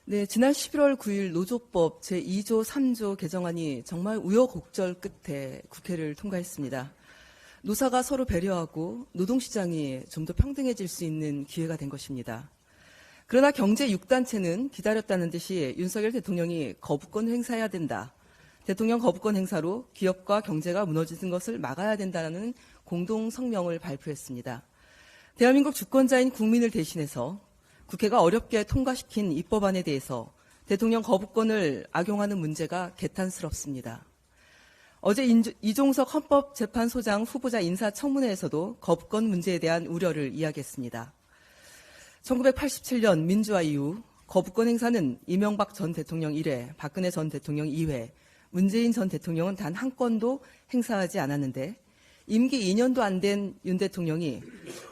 네, 지난 11월 9일 노조법 제2조 3조 개정안이 정말 우여곡절 끝에 국회를 통과했습니다. 노사가 서로 배려하고 노동시장이 좀 더 평등해질 수 있는 기회가 된 것입니다. 그러나 경제 6단체는 기다렸다는 듯이 윤석열 대통령이 거부권을 행사해야 된다. 대통령 거부권 행사로 기업과 경제가 무너지는 것을 막아야 된다는 공동 성명을 발표했습니다. 대한민국 주권자인 국민을 대신해서 국회가 어렵게 통과시킨 입법안에 대해서 대통령 거부권을 악용하는 문제가 개탄스럽습니다. 어제 이종석 헌법재판소장 후보자 인사청문회에서도 거부권 문제에 대한 우려를 이야기했습니다. 1987년 민주화 이후 거부권 행사는 이명박 전 대통령 1회, 박근혜 전 대통령 2회, 문재인 전 대통령은 단 한 건도 행사하지 않았는데 임기 2년도 안 된 윤 대통령이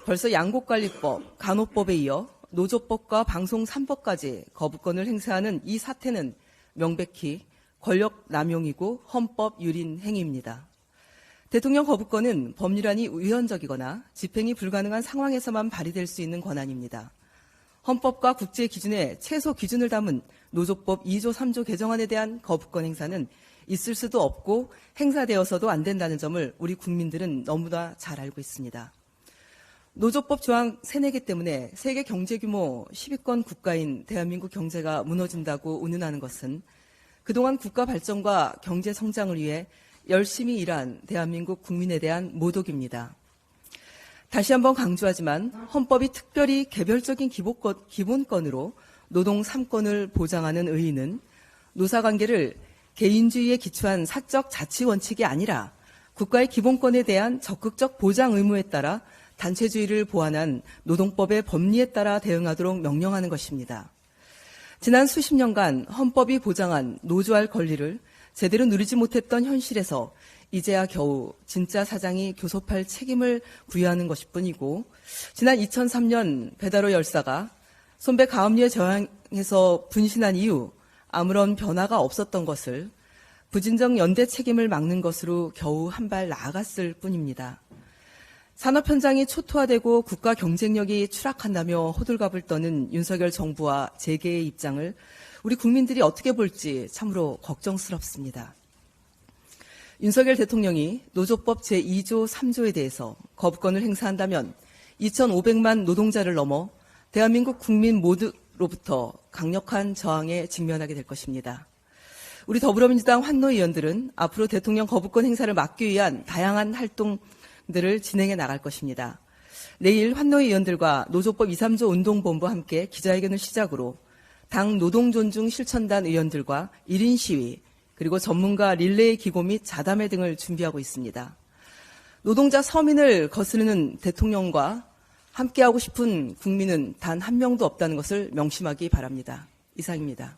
벌써 양곡관리법, 간호법에 이어 노조법과 방송 3법까지 거부권을 행사하는 이 사태는 명백히 권력 남용이고 헌법 유린 행위입니다. 대통령 거부권은 법률안이 우연적이거나 집행이 불가능한 상황에서만 발휘될 수 있는 권한입니다. 헌법과 국제 기준에 최소 기준을 담은 노조법 2조 3조 개정안에 대한 거부권 행사는 있을 수도 없고 행사되어서도 안 된다는 점을 우리 국민들은 너무나 잘 알고 있습니다. 노조법 조항 3, 4개 때문에 세계 경제 규모 10위권 국가인 대한민국 경제가 무너진다고 운운하는 것은 그동안 국가 발전과 경제 성장을 위해 열심히 일한 대한민국 국민에 대한 모독입니다. 다시 한번 강조하지만 헌법이 특별히 개별적인 기본권으로 노동 3권을 보장하는 의의는 노사관계를 개인주의에 기초한 사적 자치 원칙이 아니라 국가의 기본권에 대한 적극적 보장 의무에 따라 단체주의를 보완한 노동법의 법리에 따라 대응하도록 명령하는 것입니다. 지난 수십 년간 헌법이 보장한 노조할 권리를 제대로 누리지 못했던 현실에서 이제야 겨우 진짜 사장이 교섭할 책임을 부여하는 것일 뿐이고 지난 2003년 배달호 열사가 손배 가압류에 저항해서 분신한 이후 아무런 변화가 없었던 것을 부진정 연대 책임을 막는 것으로 겨우 한 발 나아갔을 뿐입니다. 산업 현장이 초토화되고 국가 경쟁력이 추락한다며 호들갑을 떠는 윤석열 정부와 재계의 입장을 우리 국민들이 어떻게 볼지 참으로 걱정스럽습니다. 윤석열 대통령이 노조법 제2조 3조에 대해서 거부권을 행사한다면 2,500만 노동자를 넘어 대한민국 국민 모두로부터 강력한 저항에 직면하게 될 것입니다. 우리 더불어민주당 환노 의원들은 앞으로 대통령 거부권 행사를 막기 위한 다양한 활동들을 진행해 나갈 것입니다. 내일 환노 의원들과 노조법 2, 3조 운동본부와 함께 기자회견을 시작으로 당 노동존중 실천단 의원들과 1인 시위, 그리고 전문가 릴레이 기고 및 자담회 등을 준비하고 있습니다. 노동자 서민을 거스르는 대통령과 함께하고 싶은 국민은 단 한 명도 없다는 것을 명심하기 바랍니다. 이상입니다.